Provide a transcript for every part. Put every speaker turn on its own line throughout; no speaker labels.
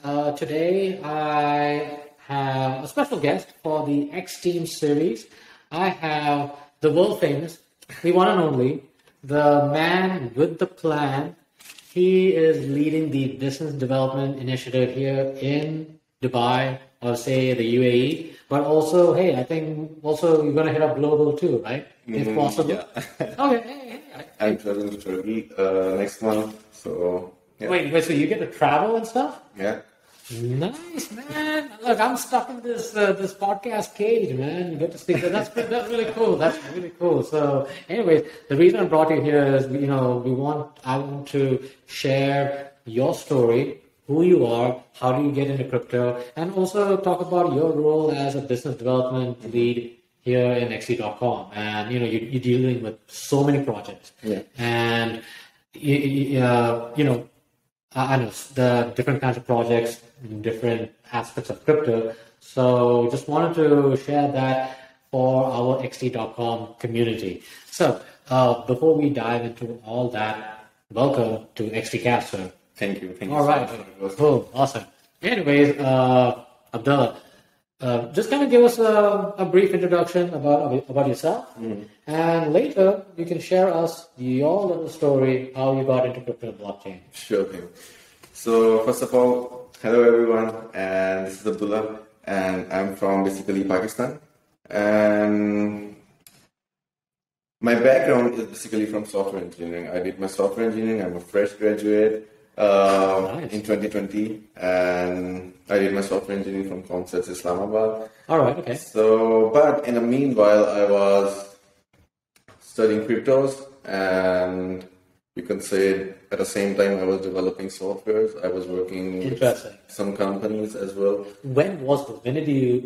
Today I have a special guest for the XTeam series. I have the world famous, the one and only, the man with the plan. He is leading the business development initiative here in Dubai, or say the UAE. But also, hey, I think also you're going to hit up global too, right? If possible.
Yeah.
Okay. Hey.
I'm traveling to Turkey next month, so yeah.
Wait, so you get to travel and stuff?
Yeah.
Nice, man. Look, I'm stuck in this podcast cage, man. You get to speak. That's really cool. That's really cool. So, anyways, the reason I brought you here is, I want to share your story, who you are, how do you get into crypto, and also talk about your role as a business development lead here in XT.com. And you're dealing with so many projects.
Yeah.
And I know the different kinds of projects, different aspects of crypto. So just wanted to share that for our XT.com community. So before we dive into all that, welcome to XTCast, sir.
Thank you.
All right. Cool. Awesome. Anyways, Abdullah, just kind of give us a brief introduction about yourself. And later you can share us your little story, how you got into crypto blockchain.
Sure thing. So first of all, hello everyone, and this is Abdullah, and I'm from basically Pakistan. And my background is basically from software engineering. I did my software engineering. I'm a fresh graduate
Nice.
in 2020, and I did my software engineering from Concepts Islamabad.
All right. Okay.
So, but in the meanwhile, I was studying cryptos, and you can say at the same time I was developing softwares. I was working
Interesting.
with some companies as well.
When was this?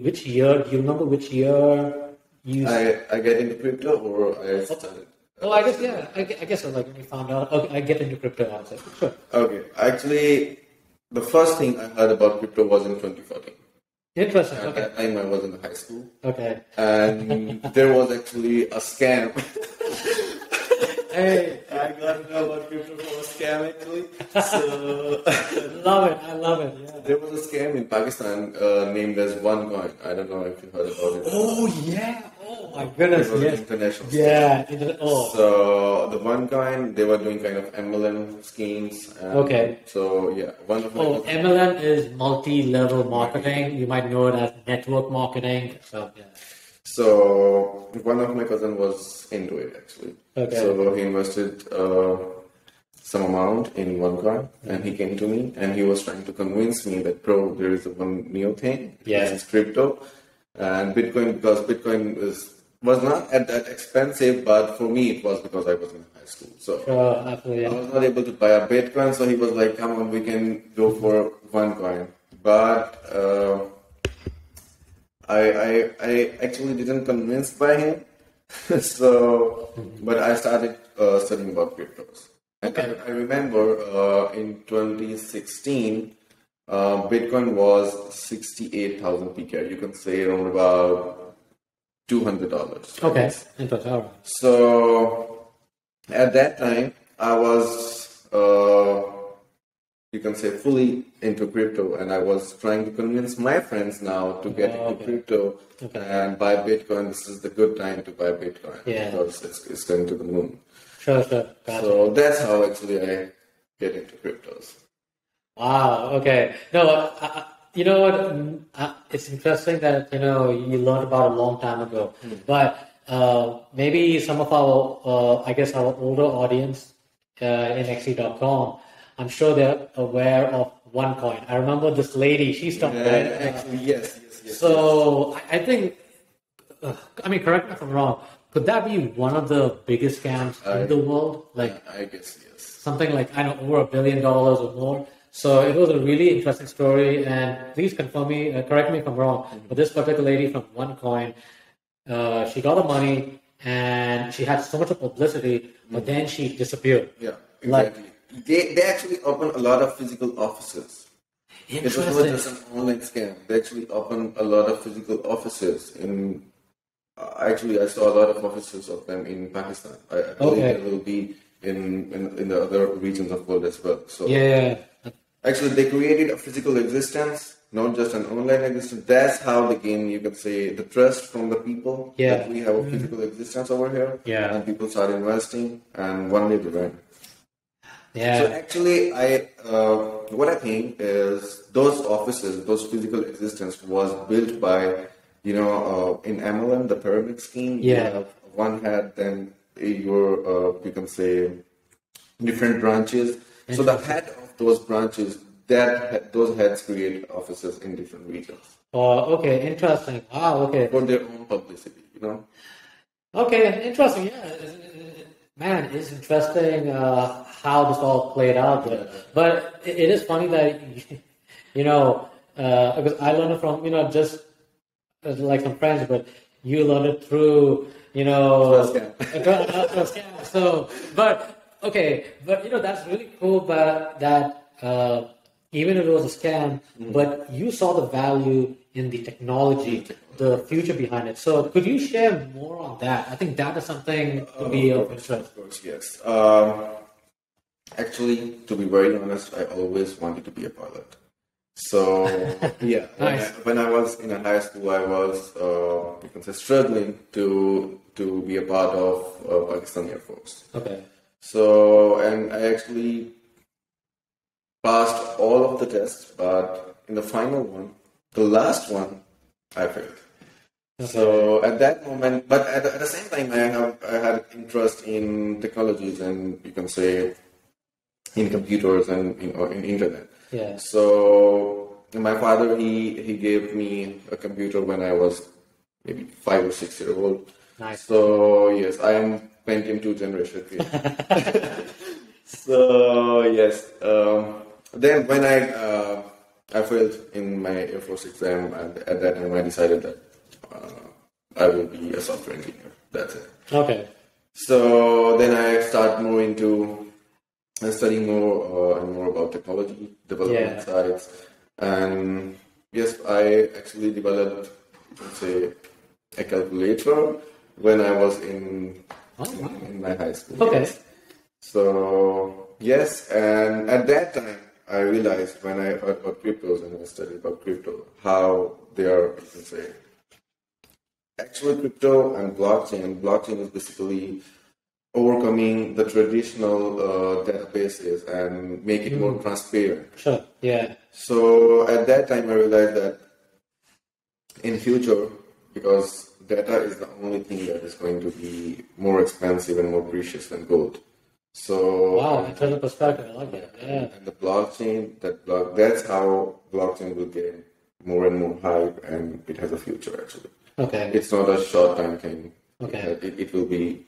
Which year? Do you remember which year you?
I get into crypto, or I started.
Oh, I guess, yeah. I guess like when you found out, okay, I get into crypto, I was like, sure.
Okay, actually, the first thing I heard about crypto was in 2014.
Interesting.
At
Okay.
that time, I was in high school,
Okay.
and there was actually a scam.
Hey,
I got to know about crypto from a scam actually. So
I love it. Yeah.
there was a scam in Pakistan named as OneCoin. I don't know if you heard about it.
Oh yeah. Oh my goodness.
It was
Yes.
an international scam.
Yeah.
So the OneCoin, they were doing kind of MLM schemes. And
Okay.
So yeah, one of my
Oh, MLM is multi-level marketing. You might know it as network marketing. So yeah.
So one of my cousin was into it actually.
Okay.
So he invested some amount in OneCoin, and he came to me and he was trying to convince me that, bro, there is one new thing.
Yeah.
This is crypto and Bitcoin, because Bitcoin was not at that expensive, but for me it was because I was in high school. So
Sure. Absolutely.
I was not able to buy a Bitcoin, so he was like, come on, we can go for OneCoin. But I actually didn't convince by him. So, but I started studying about cryptos.
Okay.
I remember in 2016, Bitcoin was 68,000 PK. You can say around about $200.
Okay. Interesting. All right.
So, at that time, I was, you can say, fully into crypto, and I was trying to convince my friends now to get into crypto and buy Bitcoin. This is the good time to buy Bitcoin because it's going to the moon.
Sure. Gotcha.
So that's how actually I get into cryptos.
Wow. Okay. No, you know what? It's interesting that you learned about it a long time ago, but maybe some of our, I guess, our older audience in XT.com, I'm sure they're aware of OneCoin. I remember this lady. She stopped there.
Actually, yes.
So I think, correct me if I'm wrong. Could that be one of the biggest scams in the world? Like,
I guess yes.
Something like, I don't know, over $1 billion or more. So it was a really interesting story. And please correct me if I'm wrong. But this particular lady from OneCoin, she got the money and she had so much of publicity, but then she disappeared.
Yeah, exactly. They actually opened a lot of physical offices. It was not just an online scam. They actually opened a lot of physical offices in. Actually, I saw a lot of offices of them in Pakistan. I believe there will be in the other regions of the world as well. So
yeah.
Actually, they created a physical existence, not just an online existence. That's how they gain, you can say, the trust from the people that we have a physical existence over here.
Yeah.
And people start investing, and one day they win.
Yeah.
So actually, what I think is those offices, those physical existence was built by, in MLM, the pyramid scheme.
Yeah.
You have one head, then you can say, different branches. So the head of those branches, those heads create offices in different regions.
Oh, okay, interesting. Wow, okay.
For their own publicity,
Okay, interesting. Yeah, man, it's interesting how this all played out. But it is funny that because I learned it from just like some friends, but you learned it through a scam. So, but okay, but that's really cool. But that even if it was a scam, but you saw the value in the technology, the future behind it. So, could you share more on that? I think that is something to be of interest.
Of course, yes. Actually, to be very honest, I always wanted to be a pilot. So, yeah,
Nice.
when I was in a high school, I was you can say struggling to be a part of Pakistan Air Force.
Okay.
So, and I actually passed all of the tests, but in the final one, the last one, I failed.
Okay.
So at that moment, but at the same time, I had interest in technologies and you can say in computers and in internet.
Yeah.
So my father, he gave me a computer when I was maybe 5 or 6 years old.
Nice.
So yes, I am Pentium 2 generation. So yes, then when I failed in my Air Force exam, and at that time I decided that I will be a software engineer. That's it.
Okay.
So then I start more into studying more and more about technology development sides, and yes, I actually developed, let's say, a calculator when I was in my high school.
Okay.
Yes. So yes, and at that time I realized when I heard about cryptos and I studied about crypto, how they are, you can say, actual crypto and blockchain. Blockchain is basically overcoming the traditional databases and make it more transparent.
Sure. Yeah.
So at that time I realized that in future, because data is the only thing that is going to be more expensive and more precious than gold. So
Wow, interesting perspective. I like that. Yeah.
and the blockchain, that's how blockchain will get more and more hype, and it has a future actually.
Okay.
It's not a short time thing.
Okay.
It will be.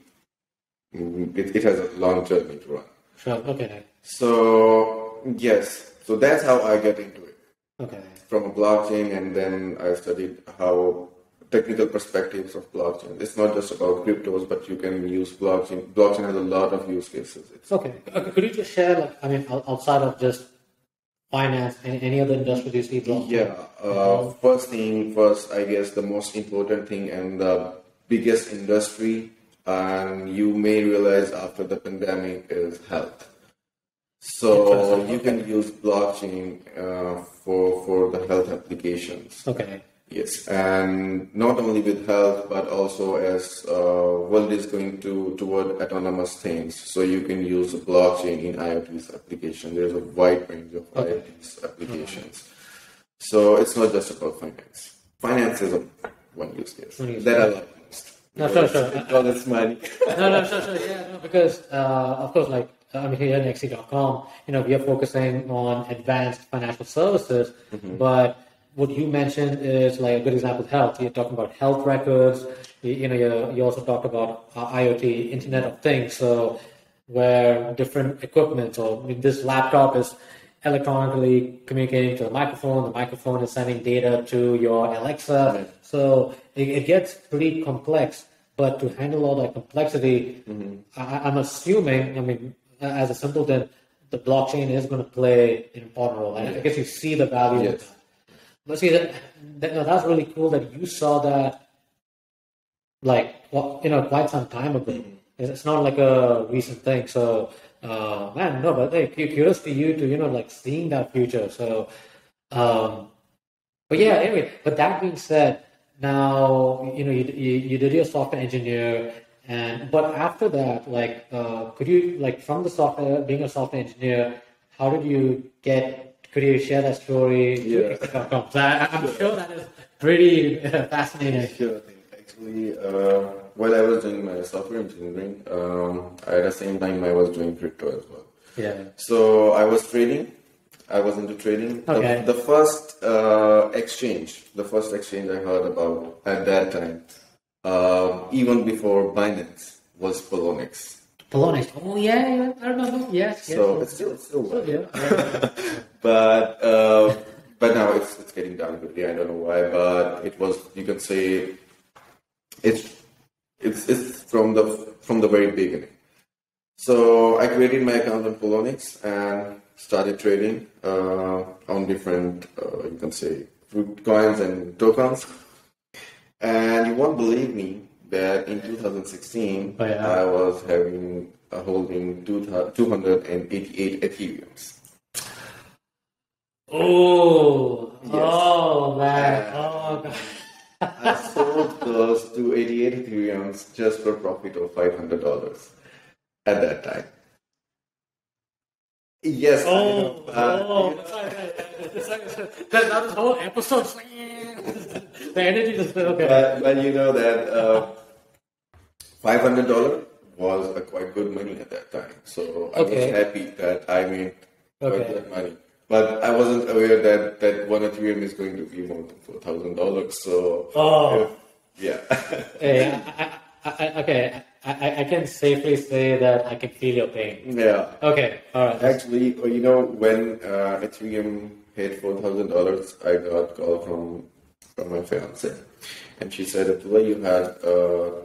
It has a long journey to run.
Sure. Okay.
So yes, so that's how I get into it.
Okay.
From a blockchain, and then I studied how technical perspectives of blockchain. It's not just about cryptos, but you can use blockchain. Blockchain has a lot of use cases.
Okay. Could you just share, outside of just finance, any other industry you see blockchain?
Yeah. First, I guess the most important thing and the biggest industry, and you may realize after the pandemic, is health. So you can use blockchain for the health applications.
Okay.
Yes, and not only with health, but also as world is going toward autonomous things. So you can use blockchain in IoT's application. There's a wide range of IoT's applications. So it's not just about finance. Finance is one use case that I love most.
No, sure.
Because it's money.
No, sure. Yeah, no, because of course, here at XTeam.com, we are focusing on advanced financial services, but what you mentioned is like a good example of health. You're talking about health records. You also talked about IoT, Internet of Things. So where different equipment, this laptop is electronically communicating to the microphone is sending data to your Alexa.
Right.
So it gets pretty complex. But to handle all that complexity, I'm assuming, as a simpleton, the blockchain is going to play an important role. I guess you see the value of that. But see, that's really cool that you saw that, quite some time ago. It's not like a recent thing. So Man, no, but hey, kudos to you to, like seeing that future. So, um, but yeah, anyway, but that being said, now, you did your software engineer but after that, like, could you, like, from the software, being a software engineer, how did you could you share that story to
Yeah.
XTeam.com? So I'm sure that is pretty fascinating.
Sure thing. Actually, while I was doing my software engineering, at the same time I was doing crypto as well.
Yeah.
So I was trading. I was into trading.
Okay.
The first first exchange I heard about at that time, even before Binance, was Poloniex.
Polonic. Oh yeah, I remember. Yes, yes.
So it's still well.
Yeah.
but now it's getting down quickly. I don't know why, but it was, you can say, it's from the very beginning. So I created my account on Poloniex and started trading on different, you can say, coins and tokens. And you won't believe me that in 2016, I was holding 288 Ethereums.
Oh,
Yes.
oh man, oh god.
I sold those 288 Ethereums just for a profit of $500 at that time. Yes, I know.
That was whole episode. The energy just okay.
But you know that $500 was a quite good money at that time. So I was happy that I made that money. But I wasn't aware that one Ethereum is going to be more than $4,000. So yeah.
Hey, I can safely say that I can feel your pain.
Yeah.
Okay. All right.
Actually, when Ethereum hit $4,000, I got a call from my fiance, and she said, "Abdullah, you had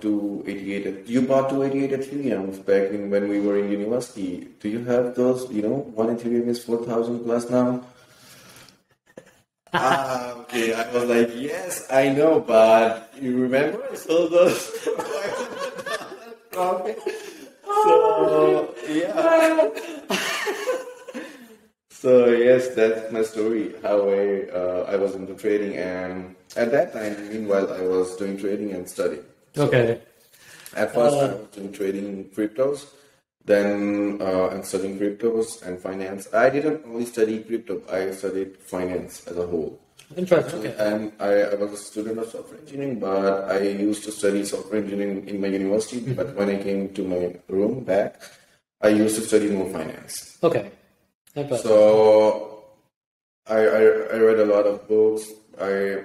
288. You bought 288 Ethereums back when we were in university. Do you have those? One Ethereum is 4,000 plus now." Okay. I was like, "Yes, I know, but you remember I sold those profit." So yeah. So yes, that's my story. How I was into trading, and at that time, meanwhile, I was doing trading and studying.
Okay.
At first, I was doing trading in cryptos, then and studying cryptos and finance. I didn't only study crypto; I studied finance as a whole.
Interesting. Okay.
And I was a student of software engineering, but I used to study software engineering in my university. Mm-hmm. But when I came to my room back, I used to study more finance.
Okay.
So I read a lot of books. I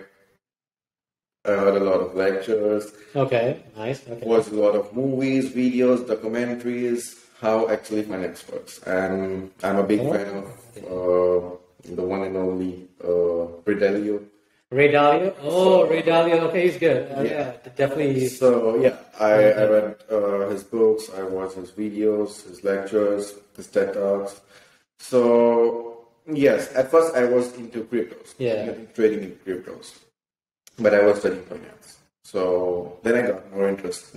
heard a lot of lectures.
Okay, nice. Okay.
Watched a lot of movies, videos, documentaries, how actually finance works. And I'm a big fan of the one and only Ray Dalio.
Ray Dalio? Oh, Ray Dalio. Okay, he's good. Yeah, definitely.
So yeah, I read his books. I watched his videos, his lectures, his TED Talks. So yes, at first I was into cryptos, trading in cryptos, but I was studying finance. So then I got more interest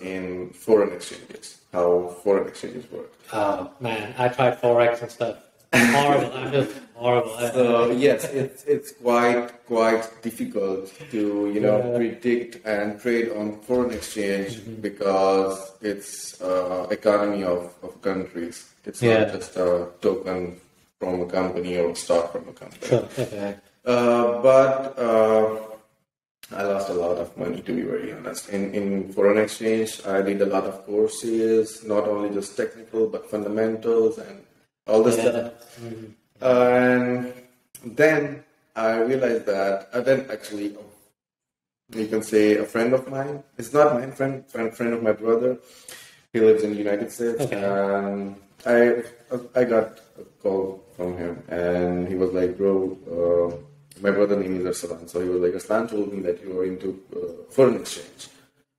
in foreign exchanges, how foreign exchanges work.
Oh man, I tried forex and stuff. Horrible. I'm just horrible.
So yes, it's quite difficult to predict and trade on foreign exchange because it's economy of countries. It's not just a token from a company or a stock from a company.
Sure. Okay.
But I lost a lot of money, to be very honest. In foreign exchange, I did a lot of courses, not only just technical, but fundamentals and all this stuff. Mm-hmm. And then I realized that, then actually, you can say a friend of mine, it's not my friend of my brother. He lives in the United States.
Okay.
And I got a call from him, and he was like, "Bro, my brother name is Arsalan." So he was like, "Arslan told me that you are into foreign exchange."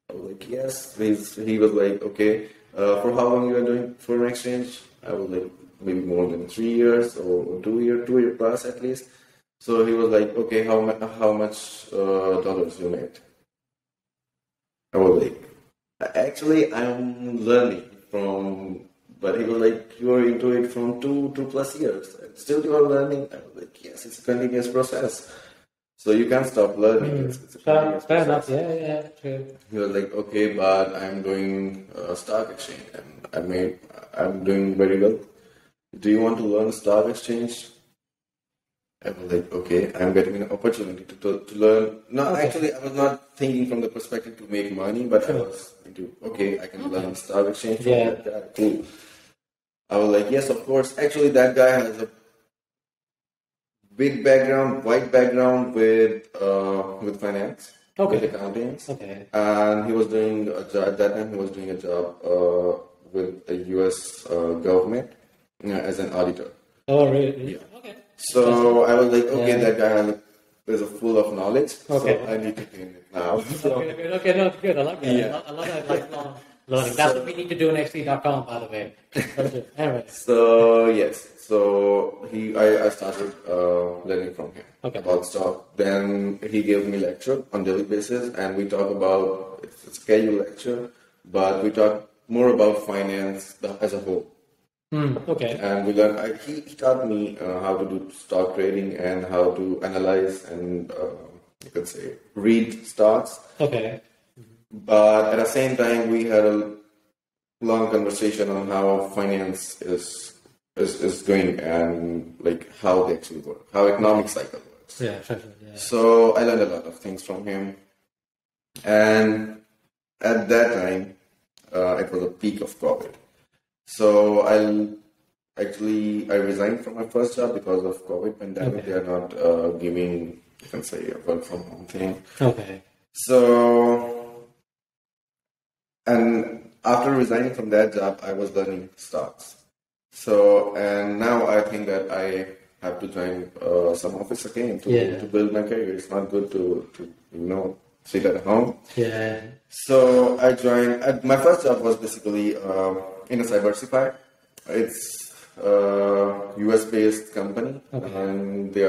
I was like, "Yes." He was like, "Okay, for how long you are doing foreign exchange?" I was like, "Maybe more than 3 years or 2 year plus at least." So he was like, "Okay, how much dollars you made?" I was like, "Actually, I'm learning from But he was like, you were into it from two plus years. And still you are learning. I was like, yes, it's a continuous process. So you can't stop learning. It's a continuous
Fair
process.
enough. Yeah, true.
He was like, okay, but I'm doing stock exchange and I'm doing very well. Do you want to learn stock exchange? I was like, okay, I'm getting an opportunity to learn. No, actually, I was not thinking from the perspective to make money, but I was into, okay, I can learn stock exchange from that guy. Cool. I was like, yes, of course. Actually, that guy has a big background, white background with finance, with accounting.
Okay.
And he was doing a job, at that time he was doing a job with the US government as an auditor.
Oh, really?
Yeah.
Okay.
So I was like, okay, that guy is full of knowledge,
okay.
So I need to gain it now.
Okay, no, good. I like that. Yeah. I love that lifelong learning. That's what we need to do in XT.com, by the way. Anyway.
So yes, so I started learning from him about stock. Then he gave me lecture on daily basis, and we talk about it's a scheduled lecture, but we talk more about finance as a whole.
Okay.
And we learned. He taught me how to do stock trading and how to analyze and you could say read stocks.
Okay.
But at the same time, we had a long conversation on how finance is going and like how they actually work, how economic cycle works.
Yeah.
So I learned a lot of things from him, and at that time, it was a peak of COVID. So I resigned from my first job because of COVID pandemic. Okay. They are not giving, you can say, a work from home thing.
Okay.
So, and after resigning from that job, I was learning stocks. So, and now I think that I have to join some office again to build my career. It's not good to sit at home.
Yeah.
So I joined. My first job was basically in a cybersecurity. It's a US-based company, and they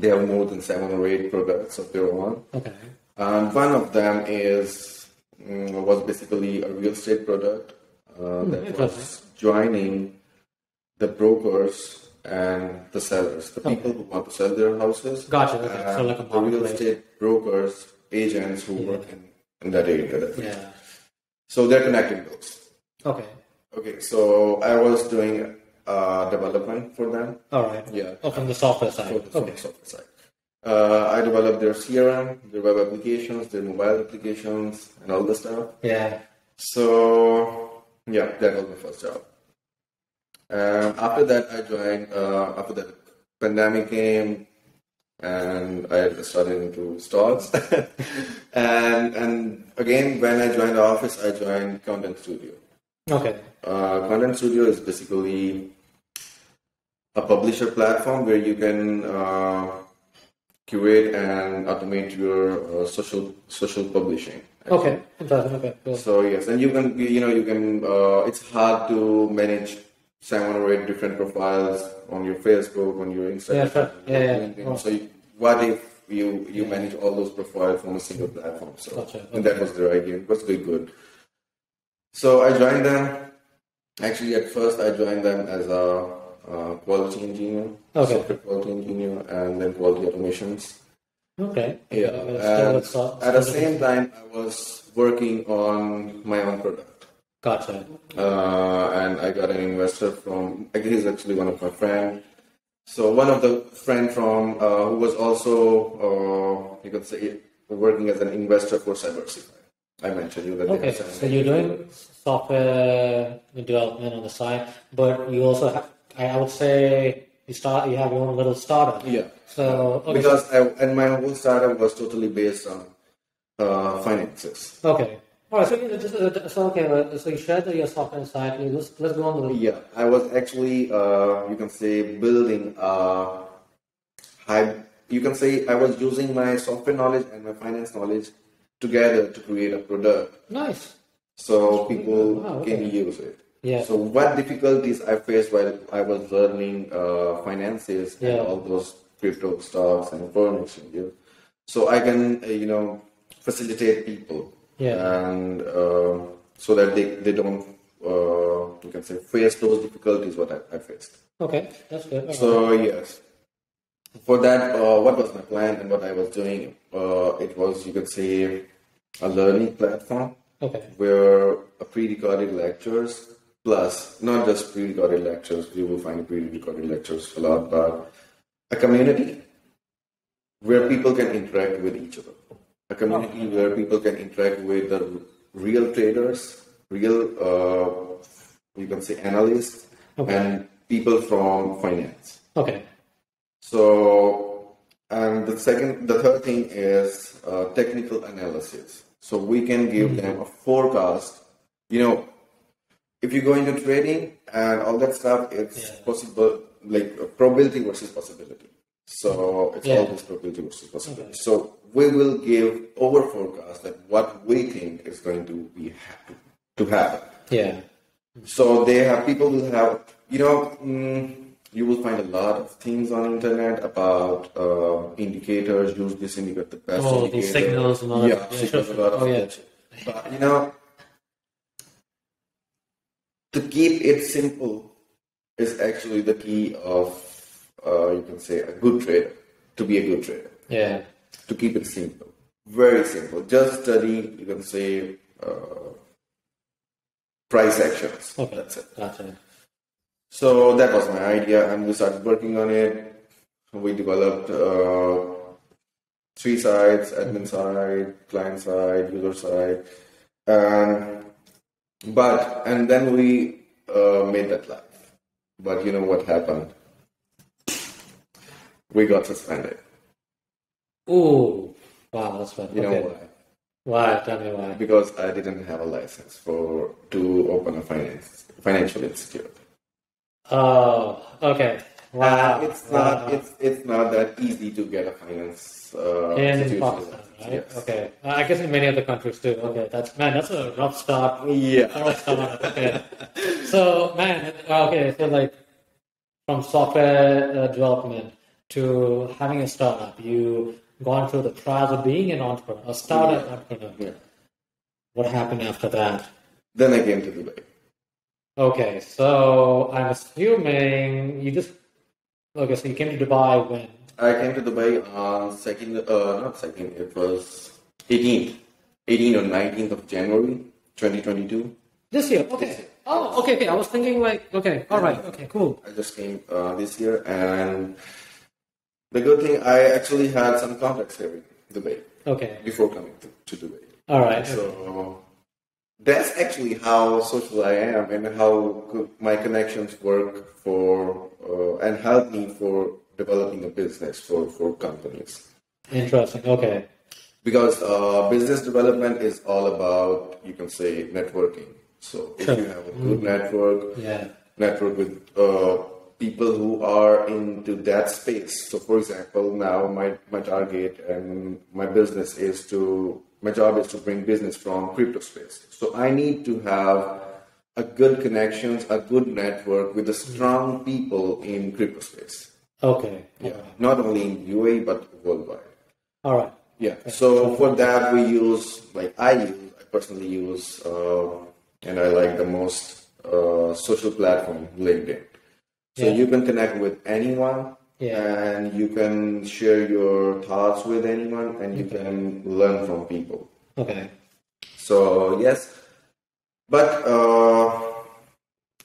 have more than 7 or 8 products of their own.
Okay.
And one of them was basically a real estate product that was joining the brokers and the sellers, the people who want to sell their houses.
Gotcha. Okay. So like a
the real estate brokers, agents who work in that area.
Yeah.
So they're connecting those.
Okay.
So I was doing development for them.
All right.
Yeah.
From the software side.
From the software side. I developed their CRM, their web applications, their mobile applications, and all the stuff.
Yeah.
So yeah, that was my first job. After that, I joined. After the pandemic came, and I started into stocks. and again, when I joined the office, I joined Content Studio.
Okay.
Content Studio is basically a publisher platform where you can curate and automate your social publishing. Actually.
Okay. Fantastic. Okay. Cool.
So yes, and you can it's hard to manage 7 or 8 different profiles on your Facebook, on your Instagram.
Yeah.
So what if you manage all those profiles from a single platform? So
Gotcha.
And that was their idea. It was really good. So I joined them. Actually, at first I joined them as a quality engineer, software quality engineer, and then quality automations.
Okay.
Yeah. And at the same time, I was working on my own product.
Gotcha.
And I got an investor from. He's actually one of my friends. So one of the friend from who was also you could say working as an investor for cybersecurity. I mentioned you that.
Okay. So you're doing software development on the side, but you also have. I would say you have your own little startup.
Yeah.
So
because my whole startup was totally based on finances.
Okay. All right. So you shared your software side. Let's go on the.
Yeah, I was actually you can say building you can say I was using my software knowledge and my finance knowledge together to create a product.
Nice.
So people can use it.
Yeah.
So what difficulties I faced while I was learning finances and all those crypto stocks and foreign exchanges, so I can facilitate people and so that they don't you can say, face those difficulties what I faced.
Okay, that's good.
So yes, for that, what was my plan and what I was doing? It was, you could say, a learning platform.
Okay.
Where pre-recorded lectures, plus not just pre-recorded lectures, you will find pre-recorded lectures a lot, but a community where people can interact with each other. A community where people can interact with the real traders, real, you can say, analysts, and people from finance.
Okay.
So, and the third thing is technical analysis. So we can give them a forecast. You know, if you go into trading and all that stuff, it's possible, like probability versus possibility. So it's always probability versus possibility. Okay. So we will give over forecast that what we think is going to be to happen.
Yeah.
So people will have, you know, you will find a lot of things on internet about indicators. Use this indicator, the best indicator.
These signals and all that.
Yeah, signals, a lot of that. But you know, to keep it simple is actually the key of, you can say, a good trader. To be a good trader.
Yeah.
To keep it simple, very simple. Just study. You can say price actions.
Okay.
That's it.
Gotcha.
So that was my idea, and we started working on it. We developed 3 sides: admin side, client side, user side, and then we made that live. But you know what happened? We got suspended.
Oh, wow, that's bad.
You know why?
Why? Tell me why.
Because I didn't have a license to open a financial institute.
Oh, okay. Wow.
It's not that easy to get a finance
in Pakistan, right?
Yes.
Okay. I guess in many other countries too. Okay, that's a rough start.
Yeah.
Okay. So, so like from software development to having a startup, you gone through the trials of being an entrepreneur, a startup entrepreneur.
Yeah.
What happened after that?
Then I came to Dubai.
Okay, so I'm assuming so you came to Dubai when?
I came to Dubai on it was 18th or 19th of January, 2022.
This year, okay. Oh, okay. I was thinking all right, okay, cool.
I just came this year, and the good thing, I actually had some contacts here in Dubai.
Okay.
Before coming to Dubai.
All right.
So that's actually how social I am, and how my connections work for and help me for developing a business for companies.
Interesting. Okay.
Because business development is all about, you can say, networking. So if you have a good network with people who are into that space. So for example, now my target and my job is to bring business from crypto space. So I need to have a good connections, a good network with the strong people in crypto space.
Okay.
Yeah. Not only in UAE but worldwide.
All right.
Yeah. So for that I personally use and I like the most social platform, LinkedIn. So you can connect with anyone. Yeah. And you can share your thoughts with anyone, and you can learn from people.
Okay.
So yes, but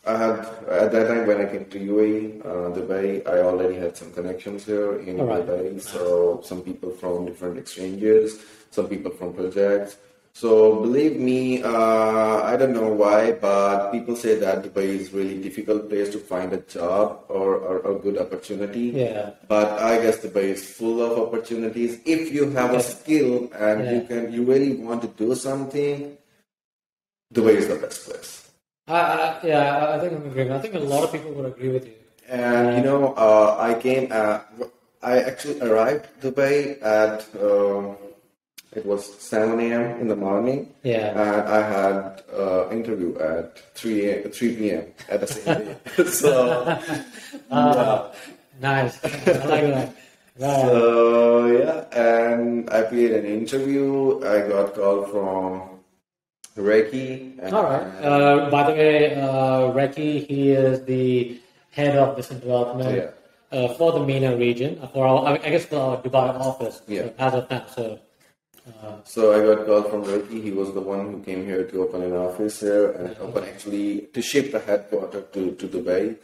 I had at that time when I came to UAE, Dubai, I already had some connections here in Dubai. So some people from different exchanges, some people from projects. So believe me, I don't know why, but people say that Dubai is really difficult place to find a job or a good opportunity.
Yeah.
But I guess Dubai is full of opportunities. If you have a skill and you really want to do something, Dubai is the best place.
I think I'm agreeing. I think a lot of people would agree with you.
And I actually arrived Dubai at. It was 7 a.m. in the morning. Yeah. And I had interview at 3 p.m. at the same day. So,
nice. I like that. Right.
So, and I appeared an interview. I got called from Reiki.
All right. By the way, Reki, he is the head of business development for the MENA region, for our, I guess, for our Dubai office as of now.
So I got called from Reiki. He was the one who came here to open an office here and open actually to shift the headquarters to Dubai.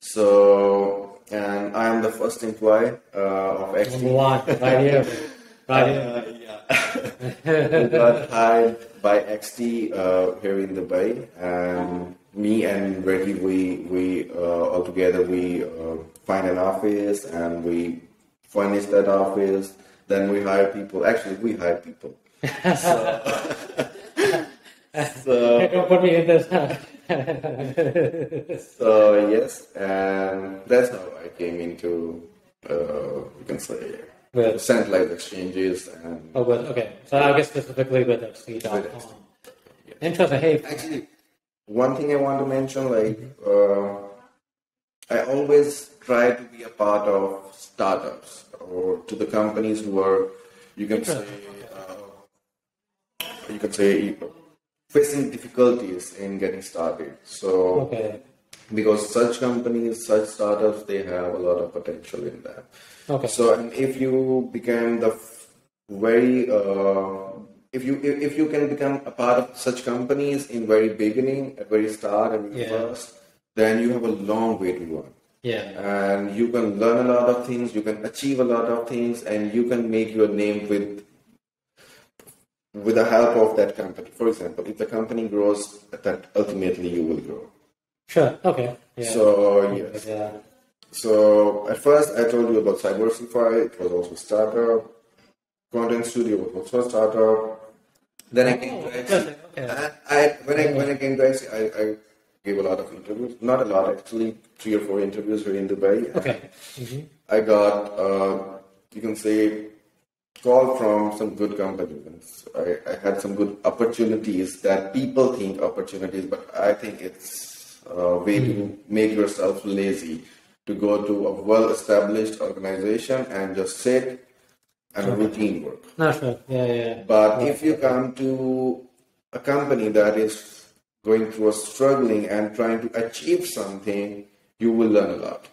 So, and I am the first employee of XTeam.
Number one, right here. Right here.
We got hired by XT here in Dubai, and me and Reggie, we all together we find an office and we furnish that office. Then we hire people. Actually, we hire people. So
Don't put me in this.
So yes, and that's how I came into you can say centralized exchanges and.
Oh, well, okay. So I guess specifically with XT.com.
Yes.
Interesting. Hey,
actually, one thing I want to mention, like I always try to be a part of startups or to the companies who are, you can say, facing difficulties in getting started. So, because such companies, such startups, they have a lot of potential in them.
Okay.
So, and if you become the very, if you can become a part of such companies in very beginning, at very start and first, then you have a long way to run.
Yeah.
And you can learn a lot of things, you can achieve a lot of things, and you can make your name with the help of that company. For example, if the company grows, that ultimately you will grow.
Sure. Okay. Yeah.
So yes.
Yeah.
So at first I told you about Cybersify. It was also a startup. Content Studio was also a startup. Then I came to XT. And when I came to XT, I gave a lot of interviews. Not a lot, actually, 3 or 4 interviews here in Dubai.
Okay.
I got, you can say, call from some good companies. I had some good opportunities that people think opportunities, but I think it's a way to make yourself lazy, to go to a well-established organization and just sit and routine work.
No, sure. Yeah.
But if you come to a company that is going through a struggling and trying to achieve something, you will learn a lot.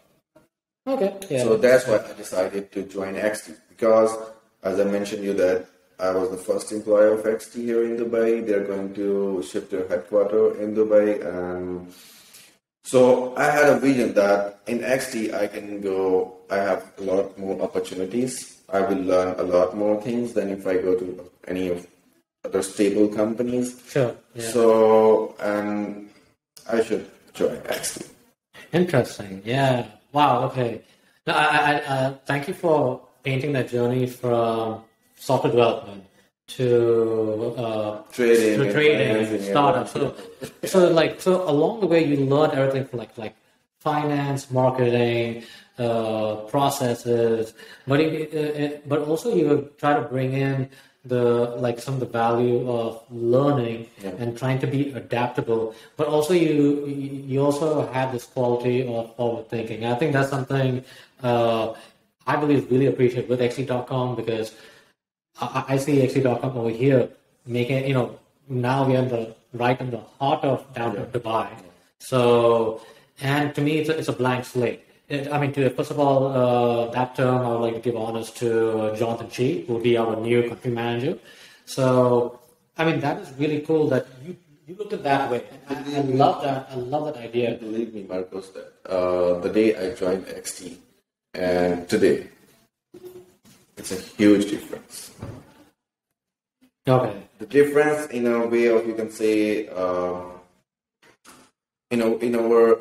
Okay. Yeah.
So that's why I decided to join XT, because as I mentioned you that I was the first employee of XT here in Dubai. They're going to shift their headquarters in Dubai. And so I had a vision that in XT I have a lot more opportunities. I will learn a lot more things than if I go to any of other stable companies.
Sure. Yeah.
So, and I should join XT.
Interesting. Yeah. Wow. Okay. Now, I thank you for painting that journey from software development to trading, startup. So along the way, you learned everything from like finance, marketing, processes, but also you try to bring in some of the value of learning and trying to be adaptable, but also you also have this quality of forward thinking. I think that's something I believe really appreciate with XT.com, because I see XT.com over here making, now we're right in the heart of downtown Dubai. So, and to me, it's a blank slate. First of all, that term I would like to give honors to Jonathan Chi, who will be our new country manager. So, that is really cool that you looked at that way. I love that. I love that idea.
Believe me, Marcos, that the day I joined XT and today, it's a huge difference.
Okay.
The difference in a way of, you can say, in our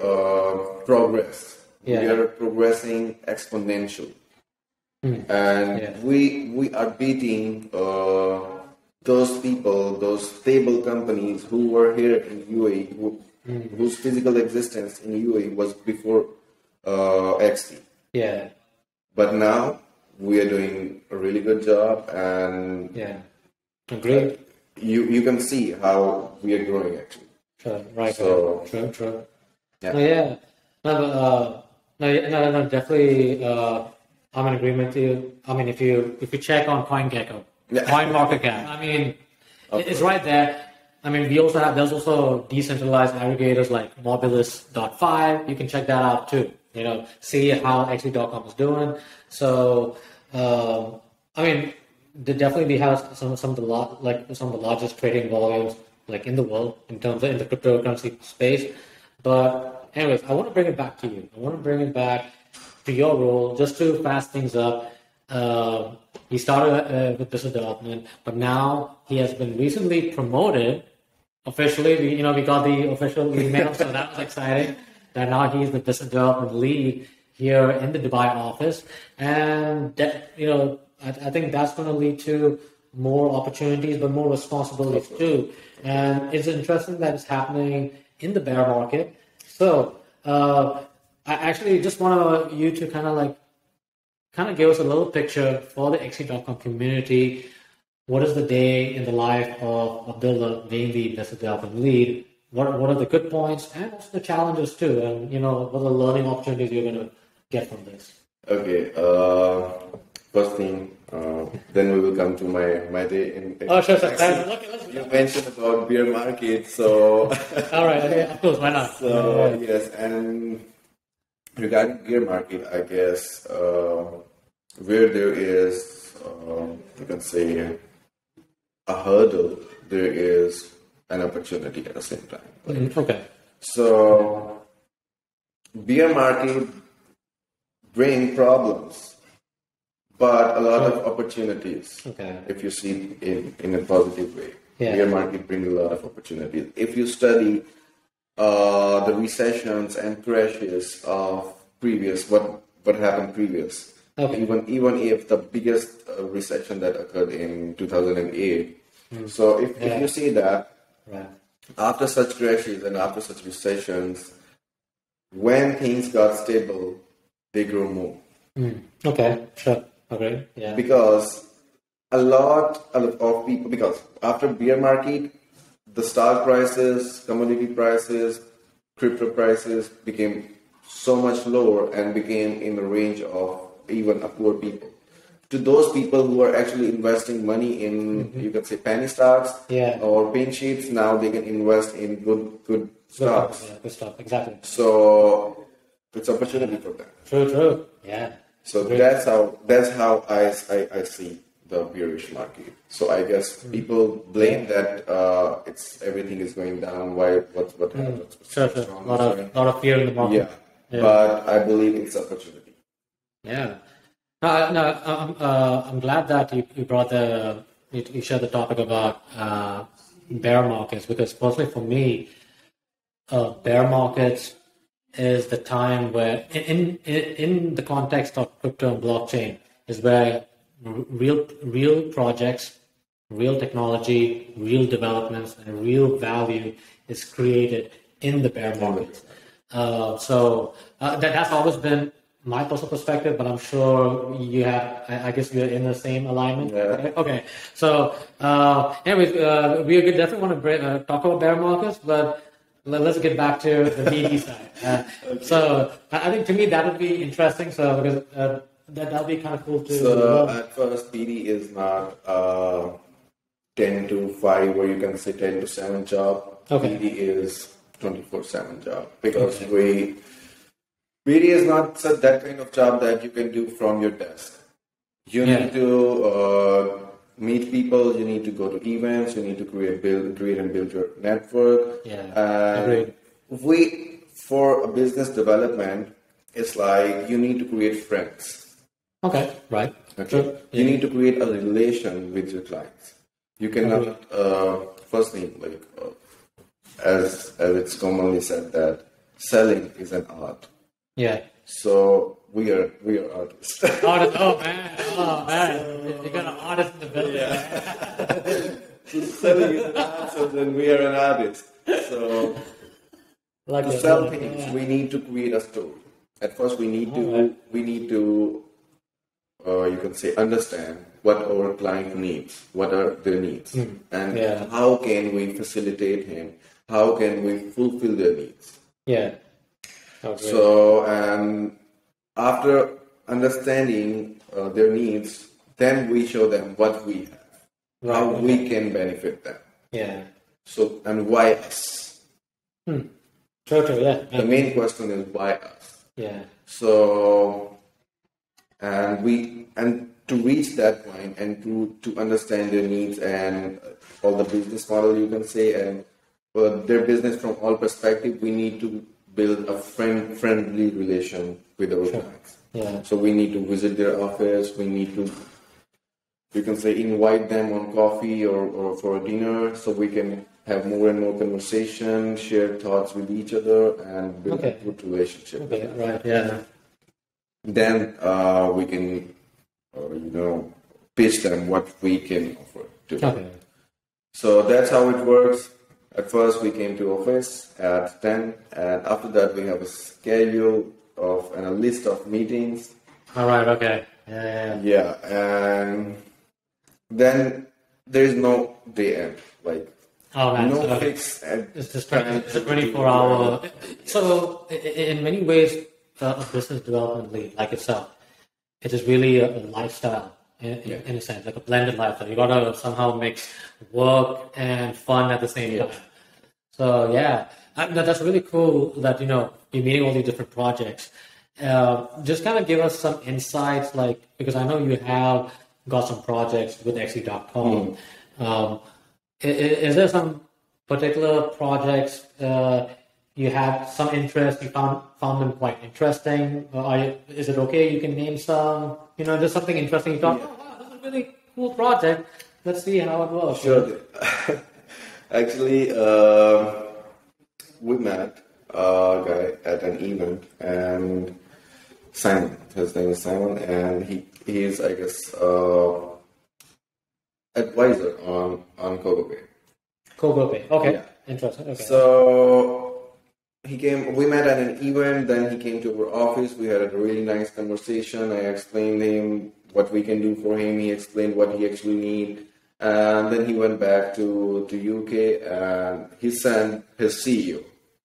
progress.
Yeah.
We are progressing exponentially, and we are beating those people, those stable companies who were here in UAE, whose physical existence in UAE was before XT.
Yeah.
But now we are doing a really good job, and
great.
You can see how we are growing actually.
Sure. Right.
So,
True.
Yeah.
No, definitely. I'm in agreement with you. If you check on CoinGecko, CoinMarketCap, it's right there. I mean, there's also decentralized aggregators like Mobilis.5. You can check that out too. See how XT.com is doing. So, I mean, they definitely has some of the largest trading volumes like in the world in the cryptocurrency space. But anyways, I want to bring it back to you. I want to bring it back to your role just to fast things up. He started with business development, but now he has been recently promoted officially. We got the official email, so that was exciting. That now he's the business development lead here in the Dubai office, and that, I think that's going to lead to more opportunities, but more responsibilities too. And it's interesting that it's happening in the bear market. So I actually just want you to kind of give us a little picture for the XT.com community. What is the day in the life of Abdullah being the business development lead? What are the good points and also the challenges too? And what are the learning opportunities you're going to get from this?
Okay. First thing, then we will come to my day in.
Oh, sure.
You mentioned about bear market, so.
All right. Okay, of course. Why not?
So yes, and regarding bear market, I guess where there is, you can say, a hurdle, there is an opportunity at the same time.
Okay.
So, bear market bring problems, but a lot of opportunities.
Okay.
If you see it in a positive way, bear market bring a lot of opportunities. If you study the recessions and crashes of previous, what happened previous.
Okay.
Even if the biggest recession that occurred in 2008. So if you see that, after such crashes and after such recessions, when things got stable, they grow more.
Okay, sure. Okay, yeah.
Because a lot of people, because after bear market, the stock prices, commodity prices, crypto prices became so much lower and became in the range of even a poor people. To those people who are actually investing money in, you can say, penny stocks or pink sheets, now they can invest in good stocks.
Yeah, good stuff, exactly.
So it's opportunity for them.
True. Yeah.
So that's how I see the bearish market. So I guess people blame that it's everything is going down. Why? What happened?
Sure. A lot of fear in the market.
Yeah. But I believe it's opportunity.
Yeah. I'm glad that you brought you shared the topic about bear markets, because personally for me, bear markets is the time where, in the context of crypto and blockchain, is where real projects, real technology, real developments, and real value is created in the bear markets. So that's always been my personal perspective, but I'm sure you have. I guess we're in the same alignment.
Yeah.
Okay. So, anyways, we definitely want to talk about bear markets, but let's get back to the BD side. Okay. So, I think to me that would be interesting. So, because that'll be kind of cool too.
So, at first, BD is not 10 to 5, or you can say 10 to 7 job.
Okay.
BD is 24/7 job, because BD is not such that kind of job that you can do from your desk. You need to meet people. You need to go to events. You need to create and build your network.
Agreed.
For a business development, it's like you need to create friends.
Okay, right.
Okay.
Sure.
You need to create a relation with your clients. You cannot. First thing, as it's commonly said, that selling is an art.
Yeah.
So we are artists.
Artist. Oh man. You got an artist in the building.
Yeah. So selling is an art, so then we are an artist. So to sell things, we need to create a story. At first, we need to you can say understand what our client needs, what are their needs, and how can we facilitate him? How can we fulfill their needs?
Yeah.
So, and after understanding their needs, then we show them what we have, how we can benefit them.
Yeah.
So, and why us?
True, yeah.
The main question is why us?
Yeah.
So, and to reach that point and to understand their needs and all the business model, you can say, and their business from all perspective, we need to build a friendly relation with our clients.
Yeah.
So we need to visit their office. We need to, you can say, invite them on coffee or for a dinner, so we can have more and more conversation, share thoughts with each other, and build a good relationship.
Okay, right, yeah.
Then we can, pitch them what we can offer to them.
Okay.
So that's how it works. At first, we came to office at 10, and after that, we have a schedule and a list of meetings.
All right, okay. Yeah.
Yeah, and then there is no day end, like no fixed.
It's just it's a 24-hour. So, in many ways, a business development lead like itself, it is really a lifestyle in a sense, like a blended lifestyle. You gotta somehow mix work and fun at the same time. So yeah, that's really cool that you're meeting all these different projects. Just kind of give us some insights, like, because I know you have got some projects with XE.com. Is there some particular projects you had some interest, you found them quite interesting? Is it okay you can name some? There's something interesting you thought, oh wow, that's a really cool project. Let's see how it works.
Sure. Actually, we met a guy at an event, and Simon, his name is Simon, and he's I guess advisor on CocoPay.
CocoPay, okay.
Yeah.
Interesting. Okay.
So we met at an event, then he came to our office, we had a really nice conversation. I explained him what we can do for him, he explained what he actually needs, and then he went back to UK, and he sent his CEO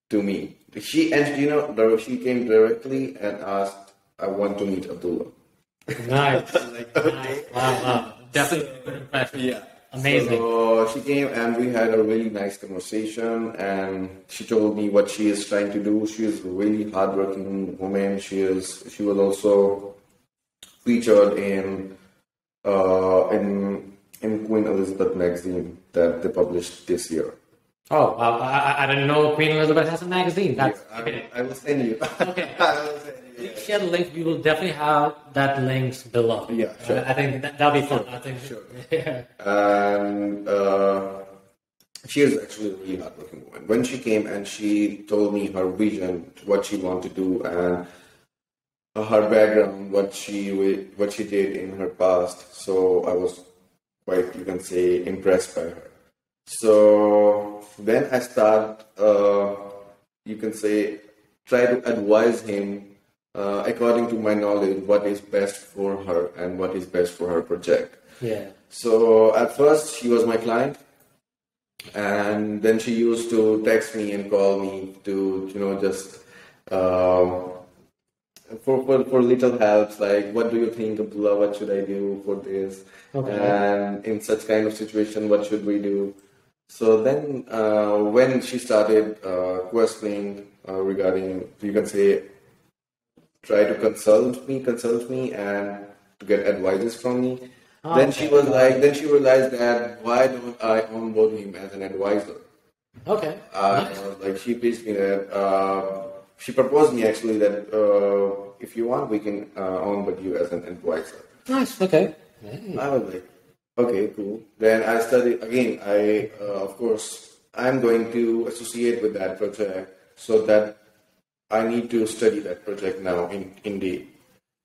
to me. She came directly and asked, I want to meet Abdullah.
Nice.
Like, okay.
Wow. Definitely a good impression.
Yeah.
Amazing.
So she came and we had a really nice conversation, and she told me what she is trying to do. She is a really hardworking woman. She was also featured in Queen Elizabeth magazine that they published this year.
Oh, wow. I didn't know Queen Elizabeth has a magazine.
I will send you.
Okay. Share the link. We will definitely have that links below.
Yeah, sure.
I think that'll be fun. I think.
Sure.
Yeah.
And she is actually a really hardworking woman. When she came and she told me her vision, what she wanted to do, and her background, what she did in her past, so I was quite, you can say, impressed by her. So then I start, you can say, try to advise him according to my knowledge, what is best for her and what is best for her project.
Yeah.
So at first she was my client, and then she used to text me and call me to, just for little helps, like, what do you think, Abdullah? What should I do for this? Okay. And in such kind of situation, what should we do? So then when she started questioning regarding, you can say, try to consult me and to get advices from me. Then she realized that why don't I onboard him as an advisor?
Okay.
Like she pitched me that, she proposed me actually that if you want, we can onboard you as an advisor.
Nice, okay.
Hey. I was like, okay, cool. Then I studied again. Of course, I'm going to associate with that project, so that I need to study that project now indeed.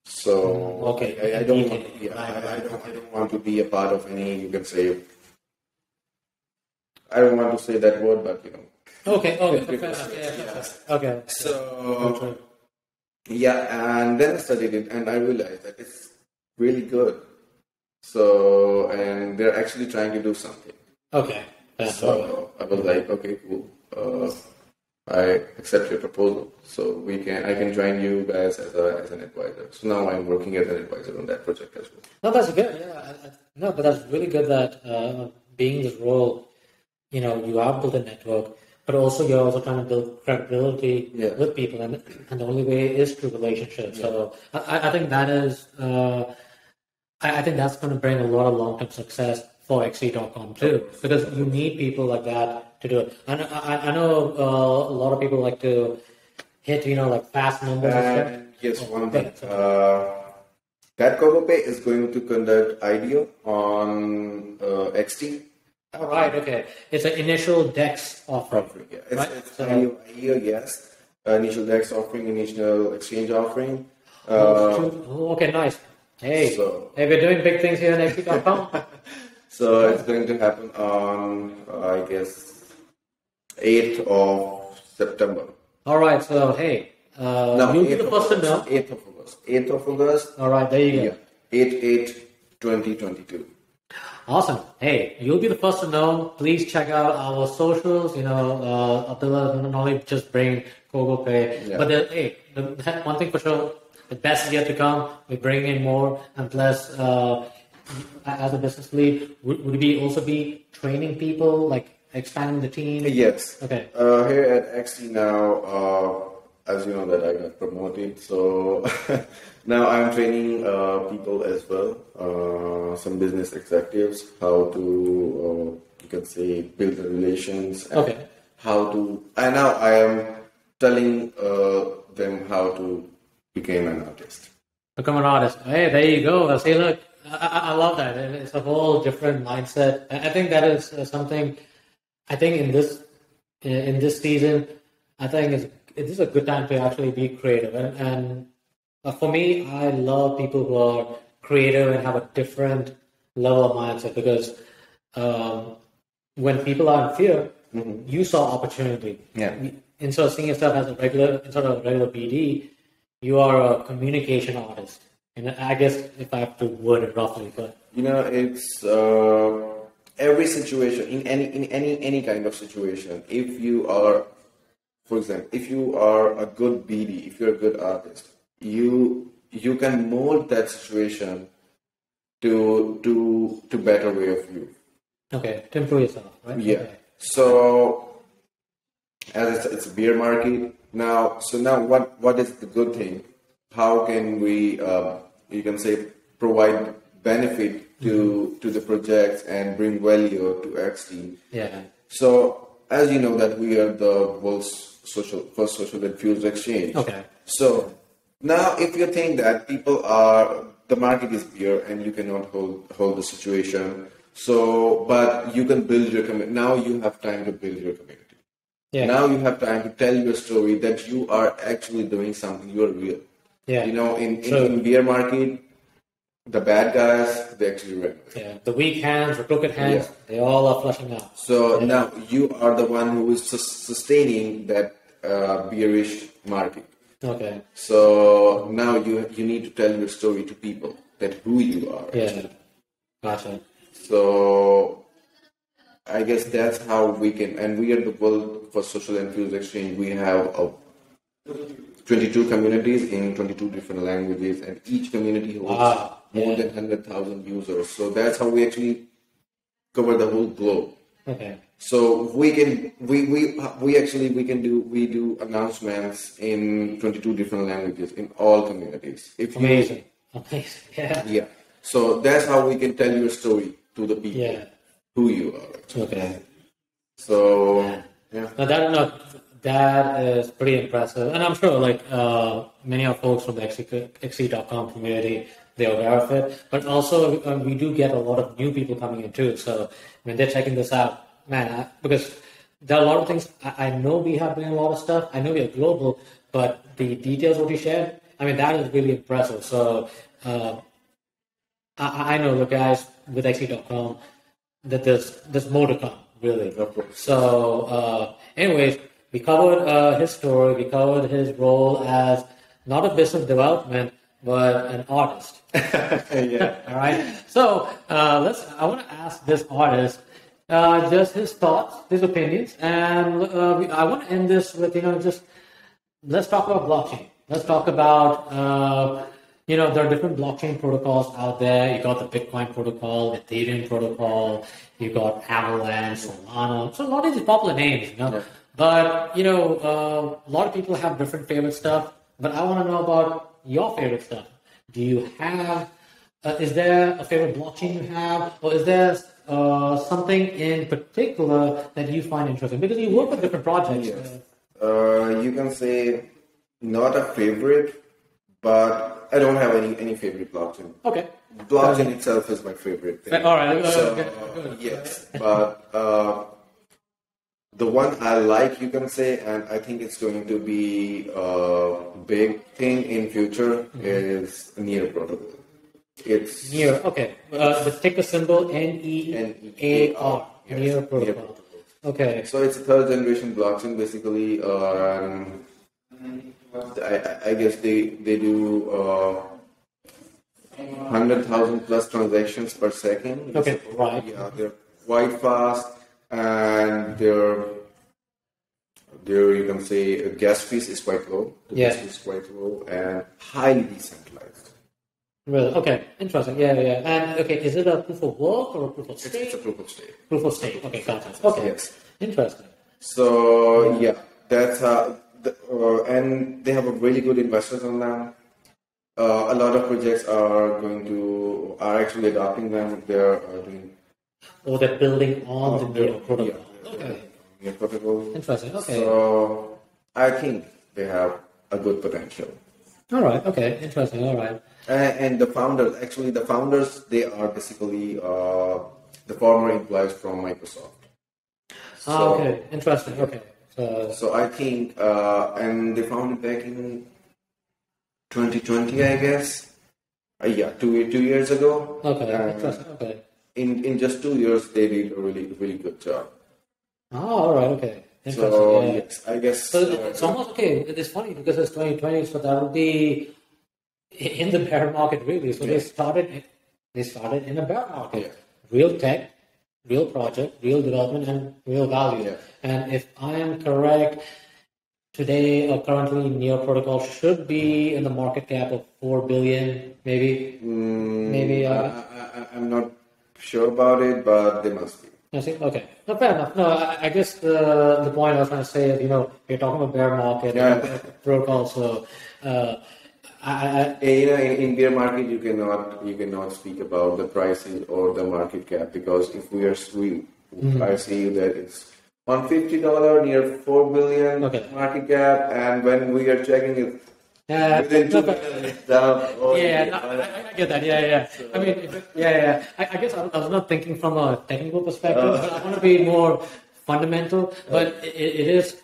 So
okay,
I don't want to be a part of any, you can say, I don't want to say that word, but
Okay. Okay.
So and then I studied it, and I realized that it's really good. So, and they're actually trying to do something.
Okay.
So I was like, okay, cool. I accept your proposal. So I can join you guys as an advisor. So now I'm working as an advisor on that project as well.
No, that's good. Yeah. But that's really good that being this role, you have built a network, but also you're also trying to build credibility with people, and the only way is through relationships. So I think that is, I think that's going to bring a lot of long-term success for XT.com too, because you need people like that to do it. I know a lot of people like to hit, like fast numbers and stuff.
Yes, one thing. That Pay is going to conduct IDO on XT.
All right, okay. It's an initial DEX offering.
Yeah. It's IDO, yes. Initial DEX offering, initial exchange offering.
Okay, nice. Hey, we're doing big things here in XT.com.
So it's going to happen on, I guess, 8th of September.
All right, so hey, you'll be the first to know.
8th of August. 8th of August.
All right, there you go.
8/8/2022.
Awesome. Hey, you'll be the first to know. Please check out our socials. Abdullah not only just bring Kogo Pay, but one thing for sure, the best is yet to come. We're bringing in more, and plus, as a business lead, would we also be training people, like expanding the team?
Yes.
Okay.
Here at XT now, as you know that I got promoted, so now I'm training people as well, some business executives, how to, you can say, build the relations. And and now I am telling them how to become an artist.
Become an artist. Hey, there you go. See, look, I love that. It's a whole different mindset. I think that is something. I think in this season, I think this is a good time to actually be creative. And for me, I love people who are creative and have a different level of mindset, because when people are in fear, you saw opportunity.
Yeah.
Instead of seeing yourself as a regular BD, you are a communication artist. And I guess if I have to word it roughly, but
it's every situation, in any kind of situation. If you are, for example, if you are a good BD, if you're a good artist, you can mold that situation to better way of you.
Okay, to improve yourself, right?
Yeah.
Okay.
So as it's a beer market now. So now what is the good thing? How can we you can say provide benefit to the projects and bring value to XTeam?
Yeah.
So as you know that we are the world's first social infused exchange.
Okay.
So now if you think that the market is beer and you cannot hold the situation, but you can build your community. Now you have time to build your community. Yeah. Now you have time to tell your story that you are actually doing something. You are real.
Yeah.
In beer market, the bad guys, they actually win.
Yeah. The weak hands, the crooked hands, they all are flushing out.
So now you are the one who is sustaining that beerish market.
Okay.
So now you need to tell your story to people, that who you are.
Yeah. Gotcha.
So I guess that's how we can, and we are the world for social infused exchange. We have 22 communities in 22 different languages, and each community holds more than 100,000 users. So that's how we actually cover the whole globe.
Okay.
So we do announcements in 22 different languages in all communities.
Amazing. Yeah.
Yeah. So that's how we can tell your story to the people.
Yeah.
Who you are.
Okay.
So yeah.
That is pretty impressive, and I'm sure many of folks from the XT.com community, they're aware of it. But also we do get a lot of new people coming in too. So when they're checking this out, man, because there are a lot of things. I know we have doing a lot of stuff. I know we are global, but the details what you shared, that is really impressive. So I know the guys with XT.com that there's more to come, really. So, anyways, we covered his story. We covered his role as not a business development, but an artist.
Yeah.
All right. So I want to ask this artist just his thoughts, his opinions, and I want to end this with just let's talk about blockchain. Let's talk about there are different blockchain protocols out there. You got the Bitcoin protocol, Ethereum protocol, you got Avalanche, Solana. So a lot of these popular names,
Yeah.
But, a lot of people have different favorite stuff. But I want to know about your favorite stuff. Do you have, is there a favorite blockchain you have? Or is there something in particular that you find interesting? Because you work with different projects.
Yes. You can say not a favorite, but I don't have any favorite blockchain.
Okay.
Blockchain itself is my favorite thing.
All right.
So,
Good.
yes, but the one I like, you can say, and I think it's going to be a big thing in future is Near protocol. It's
Near. Okay. The ticker symbol NEAR. Near protocol. Okay.
So it's a third generation blockchain basically. I guess they do 100,000 plus transactions per second.
Okay. Right.
Yeah, they're quite fast, and their you can say gas fees is quite low. The gas fee is quite low and highly decentralized.
Really? Okay. Interesting. Yeah. And okay, is it a proof of work or a proof of stake?
It's a proof of stake.
Proof of stake. Okay, got it. Okay.
Yes.
Interesting.
So yeah, that's how. And they have a really good investors on them. A lot of projects are actually adopting them. They're doing.
Or they're building on the Near protocol. Okay.
Near protocol.
Interesting. Okay.
So I think they have a good potential.
All right. Okay. Interesting. All right.
And the founders, they are basically the former employees from Microsoft.
Okay. Interesting. Okay.
So I think, and they founded back in 2020, I guess. Yeah, two years ago.
Okay. Interesting. Okay.
In just 2 years, they did a really good job.
Oh, all right. Okay. Interesting.
So
Yeah.
yes, I guess.
So it's almost okay. It's funny because it's 2020, so that would be in the bear market, really. So they started in a bear market.
Yeah.
Real tech, real project, real development, and real value.
Yeah.
And if I am correct, today or currently Near Protocol should be in the market cap of 4 billion, maybe. Maybe.
I'm not sure about it, but they must be.
I see. Okay. No, fair enough. No, I guess the point I was trying to say is, you're talking about bear market, protocol, so.
In bear market, you cannot speak about the prices or the market cap, because if I see that it's $150 near 4 billion market cap, and when we are checking it within 2 minutes it's down.
I get that. Yeah. So, I mean, I guess I was not thinking from a technical perspective, but I want to be more fundamental. But it is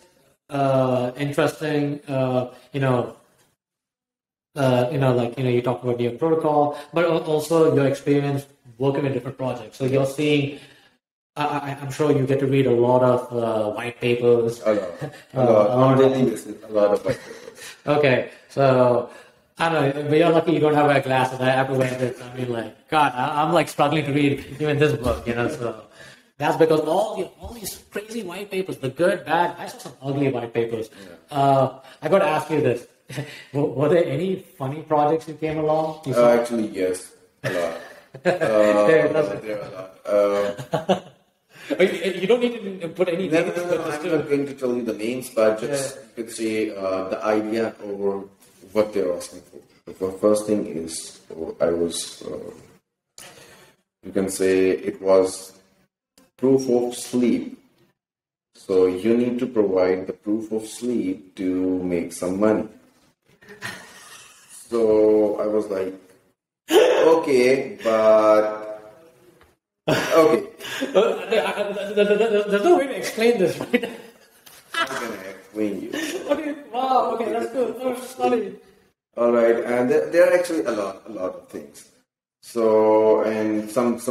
interesting, you talk about your protocol, but also your experience working in different projects. So you're seeing, I'm sure you get to read a lot of white papers.
A lot of white papers.
Okay, so I don't know, but you're lucky you don't have wear glasses. I have to wear this. I mean, God, I'm struggling to read even this book, so. That's because all these crazy white papers, the good, bad. I saw some ugly white papers.
Yeah.
I got to ask you this: were there any funny projects you came along?
Actually, yes, a lot. There are a lot.
You don't need to put any names.
No, I'm not going to tell you the names, but just you could say the idea or what they're asking for. The first thing is, you can say it was proof of sleep. So you need to provide the proof of sleep to make some money. So I was like, okay, but okay.
There's no way to explain this, right?
I'm gonna explain you.
Okay, wow, okay, that's good. Oh, sorry.
All right, and there are actually a lot of things. So, and some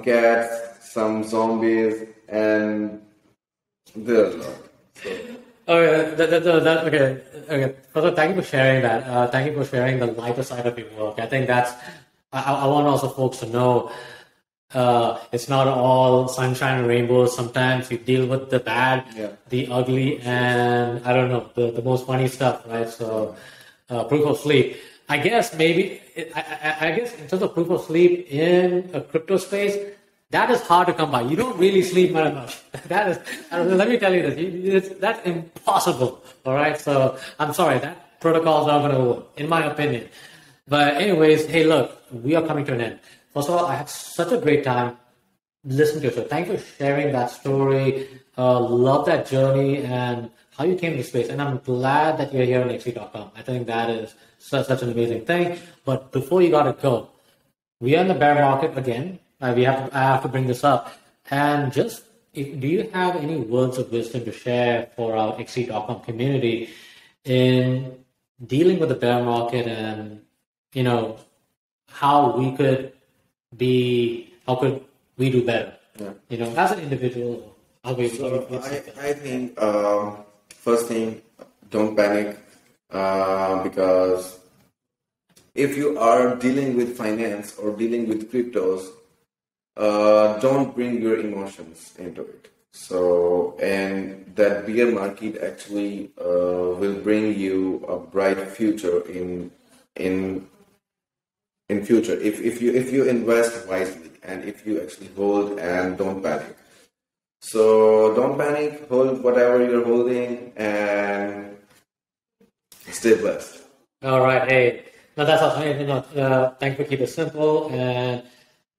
cats, some zombies, and there are a lot. So.
Okay. First of all, thank you for sharing that. Thank you for sharing the lighter side of your work. I think that's. I want also folks to know. It's not all sunshine and rainbows. Sometimes you deal with the bad, the ugly, and I don't know, the most funny stuff, right? So, proof of sleep. I guess maybe, I guess in terms of proof of sleep in a crypto space, that is hard to come by. You don't really sleep very much. That is, let me tell you this, that's impossible. All right. So I'm sorry, that protocol is not going to work, in my opinion. But anyways, hey, look, we are coming to an end. First of all, I had such a great time listening to you. So thank you for sharing that story. Love that journey and how you came to space. And I'm glad that you're here on XT.com. I think that is such an amazing thing. But before you got to go, we are in the bear market again. I have to bring this up. And do you have any words of wisdom to share for our XT.com community in dealing with the bear market and, how could we do better? Yeah. As an individual, I
think first thing, don't panic, because if you are dealing with finance or dealing with cryptos, don't bring your emotions into it. So, and that bear market actually will bring you a bright future in future if you invest wisely and if you actually hold and don't panic. So don't panic, hold whatever you're holding and stay blessed.
All right, hey, no, that's awesome. Thank you for keeping it simple and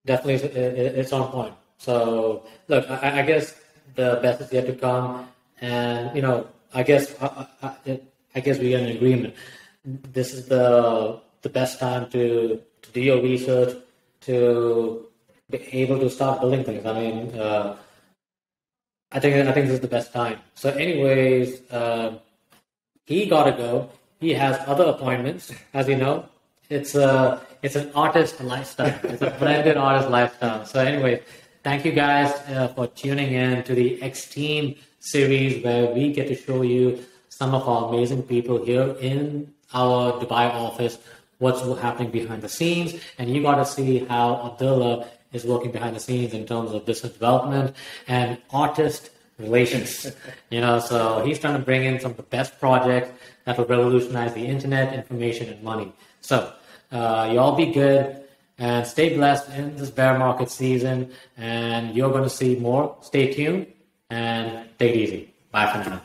definitely it's on point. So look, I guess the best is yet to come, and I guess we are in agreement. This is the best time to do your research, to be able to start building things. I mean, I think this is the best time. So, anyways, he gotta go. He has other appointments, as you know. It's an artist lifestyle. It's a blended artist lifestyle. So, anyway, thank you guys for tuning in to the XTeam series, where we get to show you some of our amazing people here in our Dubai office, what's happening behind the scenes, and you got to see how Abdullah is working behind the scenes in terms of business development and artist relations. So he's trying to bring in some of the best projects that will revolutionize the internet, information, and money. So you all be good and stay blessed in this bear market season, and you're going to see more. Stay tuned and take it easy. Bye for now.